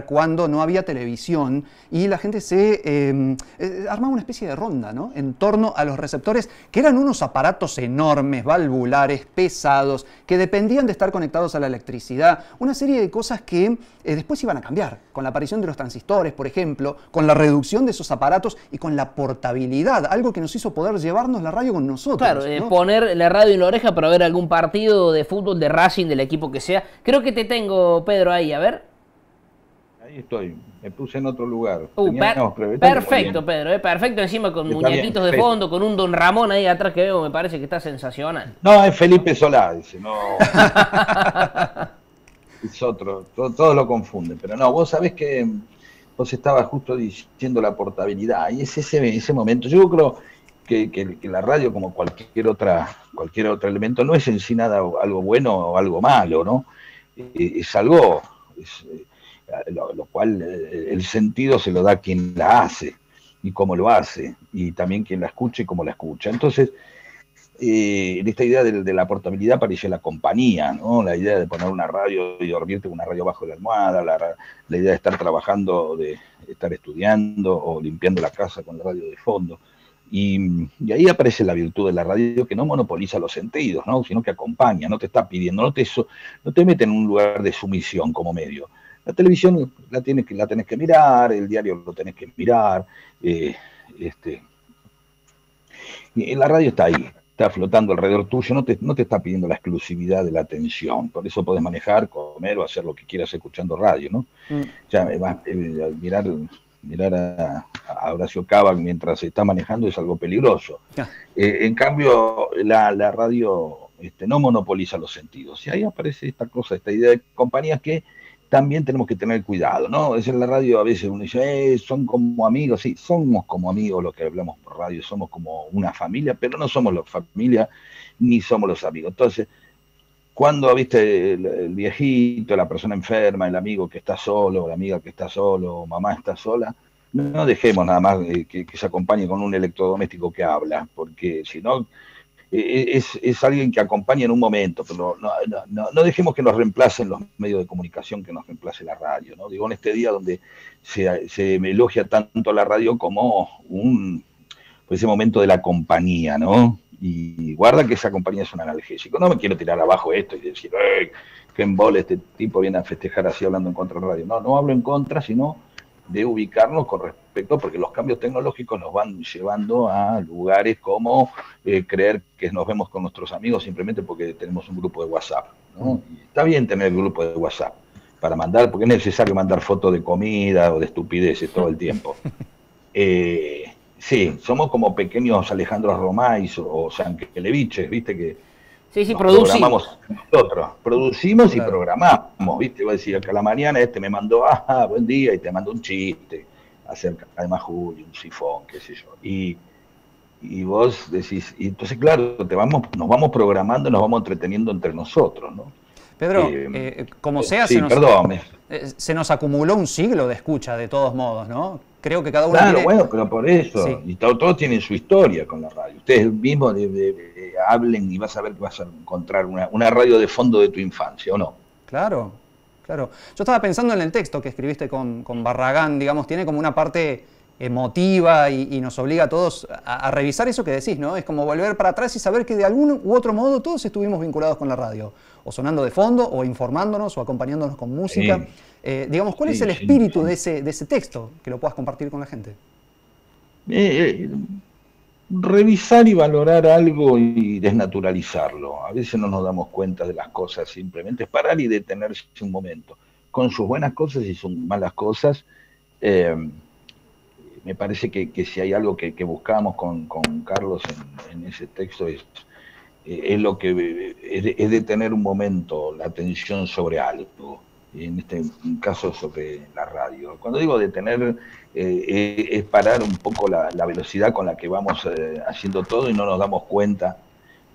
cuando no había televisión y la gente se armaba una especie de ronda, ¿no?, en torno a los receptores, que eran unos aparatos enormes, valvulares, pesados, que dependían de estar conectados a la electricidad. Una serie de cosas que después iban a cambiar, con la aparición de los transistores, por ejemplo, con la reducción de esos aparatos y con la portabilidad, algo que nos hizo poder llevarnos la radio con nosotros. Claro, ¿no? Poner la radio en la oreja para ver algún partido de fútbol, de Racing, del equipo que sea. Creo que te tengo, Pedro, ahí, a ver. Ahí estoy, me puse en otro lugar. Perfecto, Pedro, perfecto, encima con Está muñequitos bien, de fondo, con un Don Ramón ahí atrás que veo, me parece que está sensacional. No, es Felipe Solá, dice, no. Es otro, todos lo confunden, pero no, vos sabés que vos estabas justo diciendo la portabilidad, y es ese momento. Yo creo que la radio, como cualquier otro elemento, no es en sí nada algo bueno o algo malo, ¿no? Es algo, lo cual el sentido se lo da quien la hace y cómo lo hace, y también quien la escucha y cómo la escucha. Entonces, en esta idea de la portabilidad aparece la compañía, ¿no? La idea de poner una radio y dormirte con una radio bajo la almohada, la idea de estar trabajando, de estar estudiando o limpiando la casa con la radio de fondo. Y ahí aparece la virtud de la radio, que no monopoliza los sentidos, ¿no?, sino que acompaña, no te está pidiendo, no te mete en un lugar de sumisión como medio. La televisión la tenés que mirar, el diario lo tenés que mirar, y la radio está ahí, está flotando alrededor tuyo, no te está pidiendo la exclusividad de la atención, por eso podés manejar, comer o hacer lo que quieras escuchando radio, ¿no? Ya mirar a Horacio Cava mientras se está manejando es algo peligroso. En cambio, la radio no monopoliza los sentidos, y ahí aparece esta idea de compañías que también tenemos que tener cuidado, ¿no? Es en la radio, a veces uno dice, son como amigos. Sí, somos como amigos los que hablamos por radio, somos como una familia, pero no somos la familia ni somos los amigos. Entonces, cuando viste el viejito, la persona enferma, el amigo que está solo, la amiga que está solo, mamá está sola, no dejemos nada más que se acompañe con un electrodoméstico que habla, porque si no, es alguien que acompaña en un momento, pero no dejemos que nos reemplacen los medios de comunicación, que nos reemplace la radio, ¿no? Digo, en este día donde se me elogia tanto la radio como ese momento de la compañía, ¿no? Y guarda que esa compañía es un analgésico. No me quiero tirar abajo esto y decir, qué embole, este tipo viene a festejar así hablando en contra de la radio. No hablo en contra, sino de ubicarnos con respecto, porque los cambios tecnológicos nos van llevando a lugares como creer que nos vemos con nuestros amigos simplemente porque tenemos un grupo de WhatsApp, ¿no? Y está bien tener el grupo de WhatsApp para mandar, porque es necesario mandar fotos de comida o de estupideces todo el tiempo. Sí, somos como pequeños Alejandro Romais o Sankeleviches, ¿viste? Que sí, programamos nosotros, producimos claro, y programamos, ¿viste? Voy a decir que a la mañana me mandó, buen día, y te mandó un chiste acerca de Majul, un sifón, qué sé yo. Y vos decís, y entonces claro, nos vamos programando, nos vamos entreteniendo entre nosotros, ¿no? Pedro, como sea, sí, perdón. Se nos acumuló un siglo de escucha, de todos modos, ¿no? Creo que cada uno Claro, tiene... bueno, pero por eso, sí. y todos tienen su historia con la radio. Ustedes mismos hablen y vas a ver que vas a encontrar una radio de fondo de tu infancia, ¿o no? Claro, claro. Yo estaba pensando en el texto que escribiste con Barragán, digamos, tiene como una parte emotiva y nos obliga a todos a revisar eso que decís, ¿no? Es como volver para atrás y saber que de algún u otro modo todos estuvimos vinculados con la radio, o sonando de fondo, o informándonos, o acompañándonos con música. Sí. Digamos, ¿cuál es el espíritu de ese texto? Que lo puedas compartir con la gente. Revisar y valorar algo y desnaturalizarlo. A veces no nos damos cuenta de las cosas, simplemente es parar y detenerse un momento, con sus buenas cosas y sus malas cosas. Me parece que si hay algo que buscamos con Carlos en ese texto es lo que es detener un momento la atención sobre algo, en este caso sobre la radio. Cuando digo detener, es parar un poco la velocidad con la que vamos haciendo todo y no nos damos cuenta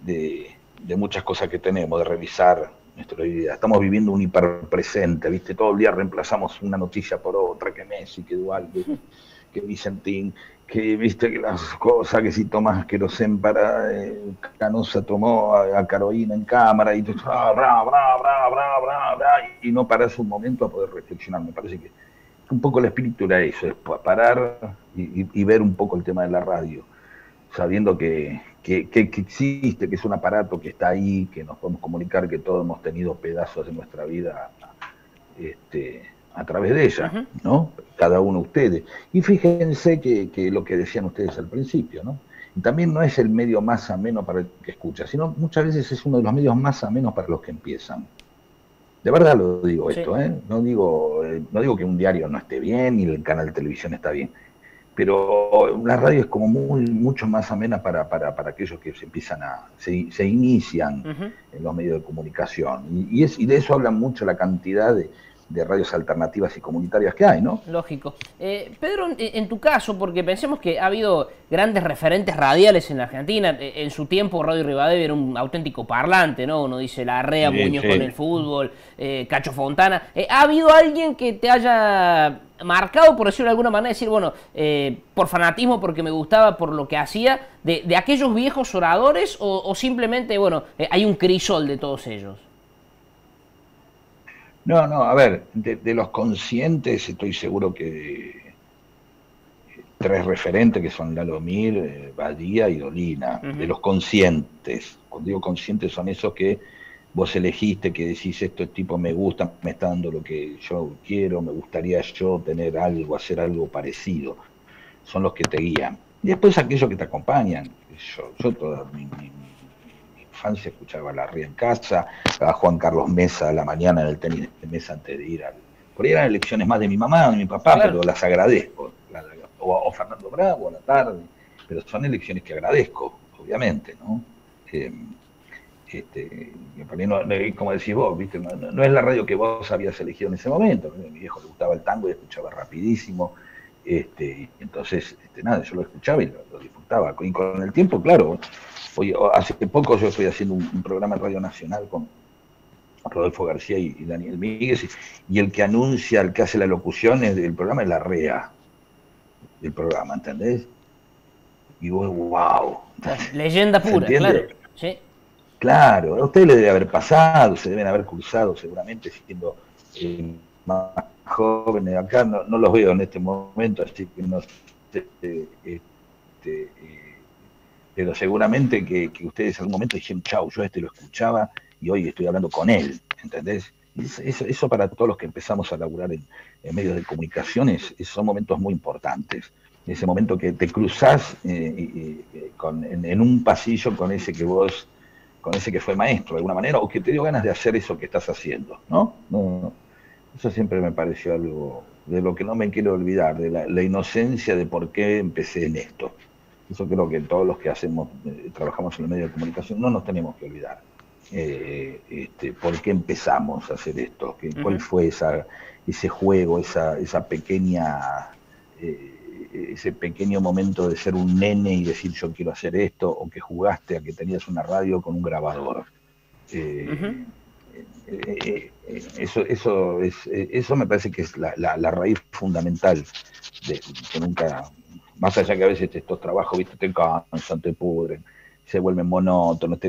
de muchas cosas que tenemos, de revisar nuestra vida. Estamos viviendo un hiperpresente, ¿viste? Todo el día reemplazamos una noticia por otra, que Messi, que Dual, que Vicentín, que viste que las cosas, que si tomas querosén para Canosa tomó a Carolina en cámara y tú y no paras un momento a poder reflexionar. Me parece que un poco el espíritu era eso, es parar y ver un poco el tema de la radio, sabiendo que existe, que es un aparato que está ahí, que nos podemos comunicar, que todos hemos tenido pedazos de nuestra vida a través de ella, ¿no? Cada uno de ustedes. Y fíjense que lo que decían ustedes al principio, ¿no? Y también no es el medio más ameno para el que escucha, sino muchas veces es uno de los medios más amenos para los que empiezan. De verdad lo digo esto, ¿eh? No digo que un diario no esté bien ni el canal de televisión está bien, pero la radio es como mucho más amena para aquellos que se inician en los medios de comunicación. Y de eso habla mucho la cantidad de radios alternativas y comunitarias que hay, ¿no? Lógico. Pedro, en tu caso, porque pensemos que ha habido grandes referentes radiales en la Argentina, en su tiempo Radio Rivadavia era un auténtico parlante, ¿no? Uno dice Larrea, Muñoz con el fútbol, Cacho Fontana. ¿Ha habido alguien que te haya marcado, por decirlo de alguna manera, decir, bueno, por fanatismo, porque me gustaba, por lo que hacía, de aquellos viejos oradores, o simplemente, bueno, hay un crisol de todos ellos? No, a ver, de los conscientes estoy seguro que 3 referentes que son Lalomir, Badía y Dolina, de los conscientes. Cuando digo conscientes son esos que vos elegiste, que decís este tipo me gusta, me está dando lo que yo quiero, me gustaría yo tener algo, hacer algo parecido. Son los que te guían. Y después aquellos que te acompañan. Yo toda mi infancia escuchaba a Larrea en casa, a Juan Carlos Mesa a la mañana en el tenis de mesa antes de ir por ahí eran elecciones más de mi mamá o de mi papá, claro, pero las agradezco. O Fernando Bravo a la tarde, pero son elecciones que agradezco, obviamente, ¿no? Como decís vos, ¿viste? No es la radio que vos habías elegido en ese momento. A mi viejo le gustaba el tango y escuchaba rapidísimo. Entonces, nada, yo lo escuchaba y lo disfrutaba. Y con el tiempo, claro, hace poco yo estoy haciendo un programa en Radio Nacional con Rodolfo García y Daniel Míguez, y el que anuncia, el que hace la locución del programa es Larrea, del programa, ¿entendés? Y vos, wow. Leyenda pura, claro. Sí. Claro, a ustedes les debe haber pasado, se deben haber cruzado seguramente siendo más jóvenes. Acá no los veo en este momento, así que no sé, pero seguramente que ustedes en algún momento dijeron, chau, yo lo escuchaba y hoy estoy hablando con él, ¿entendés? Eso para todos los que empezamos a laburar en medios de comunicaciones, son momentos muy importantes. Ese momento que te cruzás en un pasillo con ese que fue maestro de alguna manera, o que te dio ganas de hacer eso que estás haciendo, ¿no? Eso siempre me pareció algo de lo que no me quiero olvidar, de la inocencia de por qué empecé en esto. Eso creo que todos los que trabajamos en el medio de comunicación no nos tenemos que olvidar. ¿Por qué empezamos a hacer esto? ¿Cuál fue ese juego, esa pequeña... ese pequeño momento de ser un nene y decir yo quiero hacer esto, o que jugaste a que tenías una radio con un grabador? Eso me parece que es la raíz fundamental que nunca, más allá que a veces estos trabajos, viste, te cansan, te pudren, se vuelven monótonos,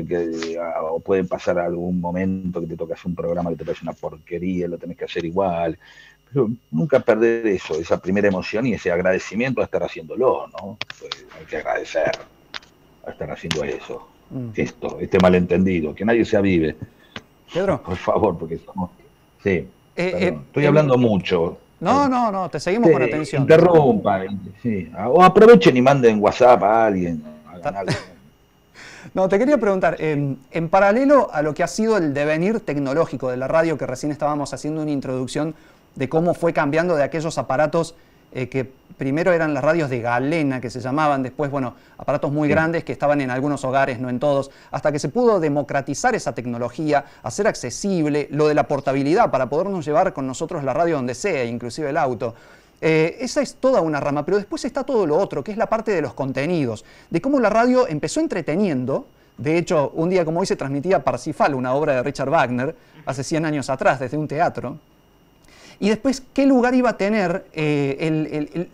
o pueden pasar algún momento que te toca hacer un programa que te parece una porquería, lo tenés que hacer igual. Pero nunca perder eso, esa primera emoción y ese agradecimiento a estar haciéndolo, ¿no? Pues hay que agradecer a estar haciendo eso, este malentendido, que nadie se avive. Pedro. Por favor, porque estamos... Sí, estoy hablando mucho. No, te seguimos con atención. Interrumpan, sí. O aprovechen y manden WhatsApp a alguien, hagan algo. No, te quería preguntar, en paralelo a lo que ha sido el devenir tecnológico de la radio, que recién estábamos haciendo una introducción de cómo fue cambiando de aquellos aparatos que primero eran las radios de galena, que se llamaban, después, bueno, aparatos muy grandes que estaban en algunos hogares, no en todos, hasta que se pudo democratizar esa tecnología, hacer accesible lo de la portabilidad para podernos llevar con nosotros la radio donde sea, inclusive el auto. Esa es toda una rama, pero después está todo lo otro, que es la parte de los contenidos, de cómo la radio empezó entreteniendo. De hecho, un día como hoy se transmitía Parsifal, una obra de Richard Wagner, hace 100 años atrás, desde un teatro. y después qué lugar iba a tener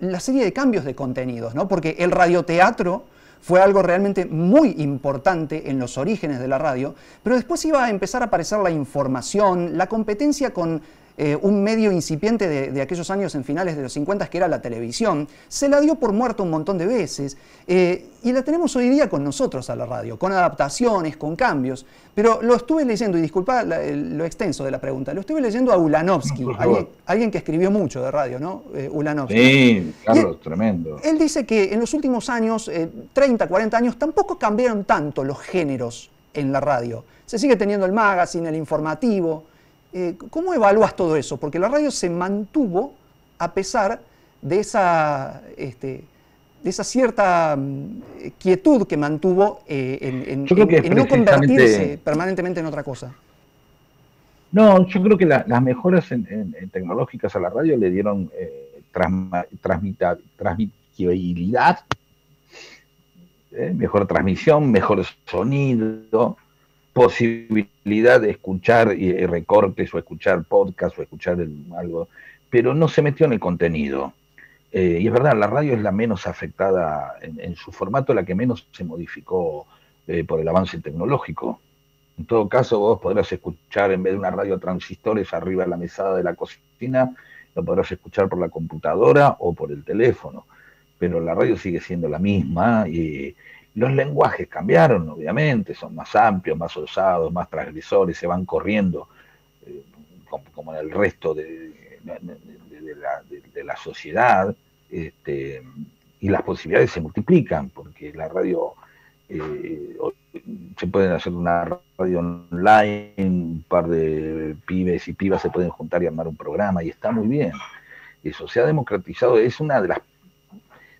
la serie de cambios de contenidos, ¿no? Porque el radioteatro fue algo realmente muy importante en los orígenes de la radio, pero después iba a empezar a aparecer la información, la competencia con un medio incipiente de aquellos años en finales de los 50, que era la televisión. Se la dio por muerta un montón de veces y la tenemos hoy día con nosotros a la radio, con adaptaciones, con cambios. Pero lo estuve leyendo, y disculpa lo extenso de la pregunta, lo estuve leyendo a Ulanovsky, alguien que escribió mucho de radio, ¿no? Ulanovsky. Sí, Carlos, tremendo. Él dice que en los últimos años, 30, 40 años, tampoco cambiaron tanto los géneros en la radio. Se sigue teniendo el magazine, el informativo. ¿Cómo evalúas todo eso? Porque la radio se mantuvo a pesar de esa cierta quietud que mantuvo en no convertirse permanentemente en otra cosa. No, yo creo que las mejoras en tecnológicas a la radio le dieron transmitibilidad, mejor transmisión, mejor sonido, posibilidad de escuchar recortes o escuchar podcast o escuchar algo, pero no se metió en el contenido. Y es verdad, la radio es la menos afectada en su formato, la que menos se modificó por el avance tecnológico. En todo caso, vos podrás escuchar, en vez de una radio a transistores arriba de la mesada de la cocina, lo podrás escuchar por la computadora o por el teléfono, pero la radio sigue siendo la misma y los lenguajes cambiaron, obviamente, son más amplios, más osados, más transgresores, se van corriendo, como en el resto de la sociedad, y las posibilidades se multiplican, porque la radio, se pueden hacer una radio online, un par de pibes y pibas se pueden juntar y armar un programa, y está muy bien. Eso se ha democratizado, es una de las...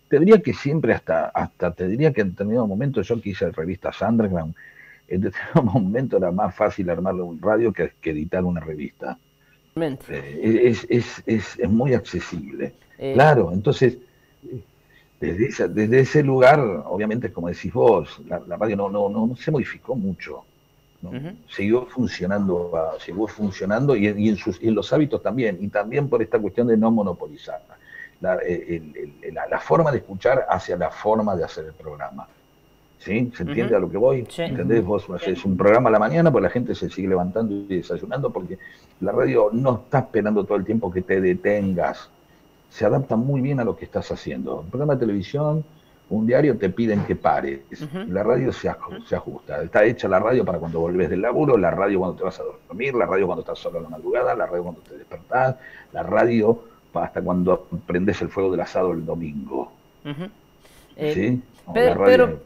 Te diría que siempre, hasta te diría que en determinado momento, yo que hice revistas underground, en determinado momento era más fácil armarle un radio que editar una revista. Es muy accesible. Claro, entonces, desde ese lugar, obviamente, como decís vos, la radio no se modificó mucho. ¿No? Siguió funcionando y en los hábitos también, y también por esta cuestión de no monopolizar. La forma de escuchar hacia la forma de hacer el programa. ¿Sí? ¿Se entiende a lo que voy? Sí. ¿Entendés? Vos haces un programa a la mañana, pues la gente se sigue levantando y desayunando, porque la radio no está esperando todo el tiempo que te detengas. Se adapta muy bien a lo que estás haciendo. Un programa de televisión, un diario, te piden que pares. La radio se ajusta. Está hecha la radio para cuando volvés del laburo, la radio cuando te vas a dormir, la radio cuando estás solo en la madrugada, la radio cuando te despertás, la radio hasta cuando prendes el fuego del asado el domingo. ¿Sí? Pero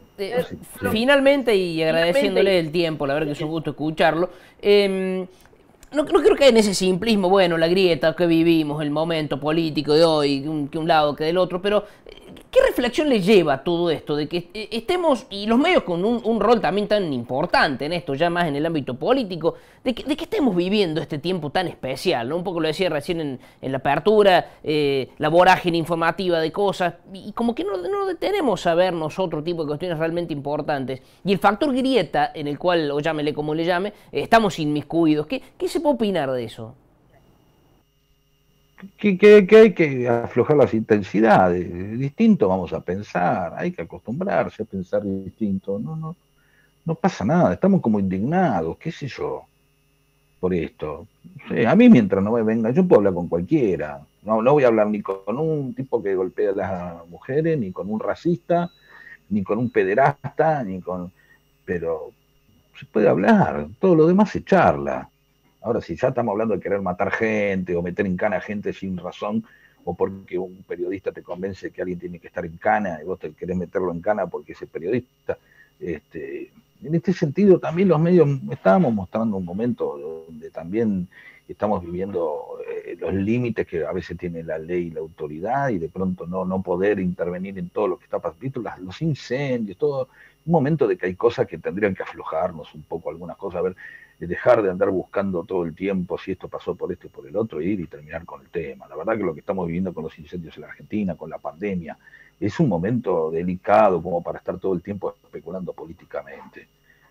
finalmente, y agradeciéndole el tiempo, la verdad que es un gusto escucharlo, no creo que en ese simplismo, bueno, la grieta que vivimos, el momento político de hoy, que un lado que del otro, pero ¿qué reflexión le lleva a todo esto? De que estemos, y los medios con un rol también tan importante en esto, ya más en el ámbito político, de que estemos viviendo este tiempo tan especial, ¿no? Un poco lo decía recién en la apertura, la vorágine informativa de cosas, y como que no detenemos a vernos otro tipo de cuestiones realmente importantes. Y el factor grieta, en el cual, o llámele como le llame, estamos inmiscuidos. ¿Qué se puede opinar de eso? Que hay que aflojar las intensidades, distinto vamos a pensar, hay que acostumbrarse a pensar distinto, no pasa nada, estamos como indignados, qué sé yo, por esto. Sí, a mí mientras no me venga, yo puedo hablar con cualquiera, no voy a hablar ni con un tipo que golpea a las mujeres, ni con un racista, ni con un pederasta, pero se puede hablar, todo lo demás se charla. Ahora, si ya estamos hablando de querer matar gente o meter en cana a gente sin razón, o porque un periodista te convence que alguien tiene que estar en cana y vos te querés meterlo en cana porque ese periodista, en este sentido también los medios estábamos mostrando un momento donde también estamos viviendo los límites que a veces tiene la ley y la autoridad, y de pronto no poder intervenir en todo lo que está pasando, los incendios, todo, un momento de que hay cosas que tendrían que aflojarnos un poco, algunas cosas, a ver, dejar de andar buscando todo el tiempo si esto pasó por esto y por el otro, ir y terminar con el tema. La verdad que lo que estamos viviendo con los incendios en la Argentina, con la pandemia, es un momento delicado como para estar todo el tiempo especulando políticamente,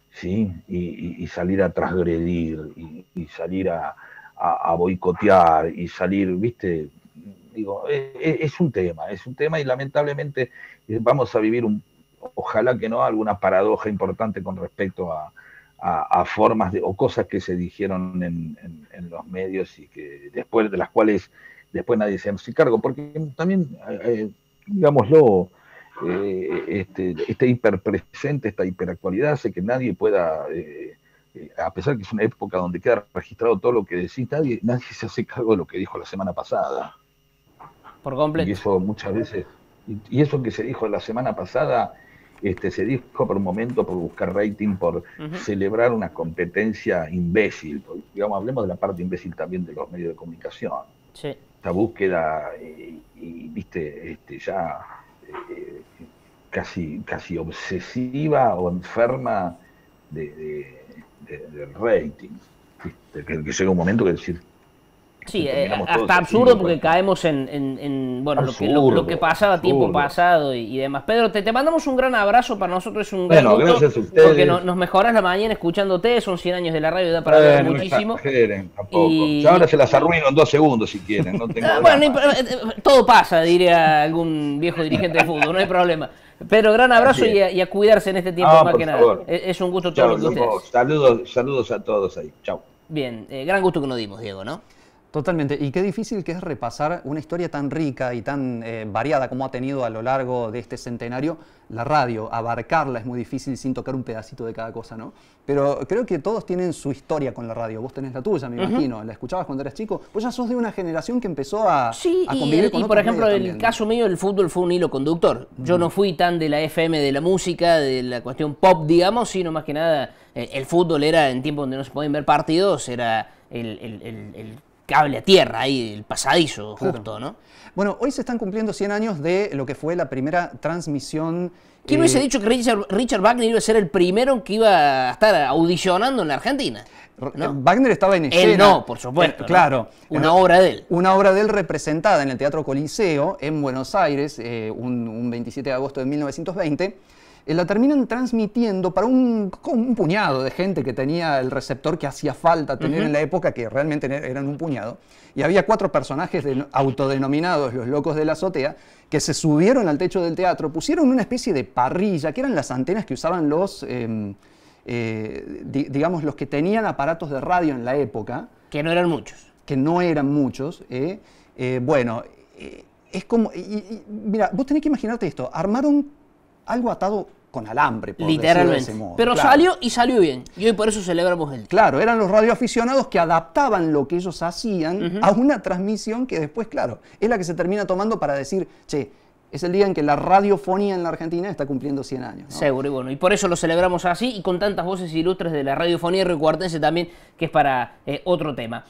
¿sí? Y salir a transgredir y salir a a boicotear y salir, ¿viste? Digo, es un tema y lamentablemente vamos a vivir ojalá que no, alguna paradoja importante con respecto a formas o cosas que se dijeron en los medios y que después de las cuales después nadie se hace cargo, porque también, digámoslo, este hiperpresente, esta hiperactualidad hace que nadie pueda, a pesar que es una época donde queda registrado todo lo que decís, nadie se hace cargo de lo que dijo la semana pasada. Por completo. Y eso muchas veces, y eso que se dijo la semana pasada, se dijo por un momento por buscar rating, por celebrar una competencia imbécil. Digamos, hablemos de la parte imbécil también de los medios de comunicación. Sí. Esta búsqueda, viste, ya casi obsesiva o enferma del rating. ¿Viste? Que llega un momento que decir... Sí, hasta absurdo porque caemos en bueno, lo que pasaba tiempo pasado y demás. Pedro, te mandamos un gran abrazo, para nosotros es un gran gusto, gracias a ustedes. Porque nos mejoras la mañana escuchándote, son 100 años de la radio, da para ver muchísimo. Tampoco. Ya ahora se las arruino en 2 segundos si quieren. No tengo bueno, todo pasa, diría algún viejo dirigente de fútbol, no hay problema. Pedro, gran abrazo y a cuidarse en este tiempo más que nada. Es un gusto todo lo que ustedes. Saludos a todos ahí. Chau. Bien, gran gusto que nos dimos, Diego, ¿no? Totalmente. Y qué difícil que es repasar una historia tan rica y tan variada como ha tenido a lo largo de este centenario la radio. Abarcarla es muy difícil sin tocar un pedacito de cada cosa, ¿no? Pero creo que todos tienen su historia con la radio. Vos tenés la tuya, me imagino. La escuchabas cuando eras chico. Vos ya sos de una generación que empezó a convivir con y otros por ejemplo, medios el también, caso mío, el fútbol fue un hilo conductor. Yo no fui tan de la FM, de la música, de la cuestión pop, digamos, sino más que nada el fútbol era, en tiempos donde no se podían ver partidos, era el cable a tierra, ahí, el pasadizo, justo, ¿no? Bueno, hoy se están cumpliendo 100 años de lo que fue la primera transmisión. ¿Quién hubiese dicho que Richard Wagner iba a ser el primero que iba a estar audicionando en la Argentina? ¿No? Wagner estaba en escena. Él no, por supuesto. Claro. Una obra de él. Una obra de él representada en el Teatro Coliseo, en Buenos Aires, un 27 de agosto de 1920. La terminan transmitiendo para un puñado de gente que tenía el receptor que hacía falta tener en la época, que realmente eran un puñado. Y había 4 personajes autodenominados los locos de la azotea que se subieron al techo del teatro, pusieron una especie de parrilla, que eran las antenas que usaban los, digamos, los que tenían aparatos de radio en la época. Que no eran muchos. Que no eran muchos. Bueno, es como... mira, vos tenés que imaginarte esto. Armaron algo atado con alambre, por literalmente, decirlo de ese modo. Pero claro, salió bien. Y hoy por eso celebramos el... Claro, eran los radioaficionados que adaptaban lo que ellos hacían a una transmisión que después, claro, es la que se termina tomando para decir, che, es el día en que la radiofonía en la Argentina está cumpliendo 100 años, ¿no? Seguro, y bueno, y por eso lo celebramos así y con tantas voces ilustres de la radiofonía riocuartense también, que es para otro tema.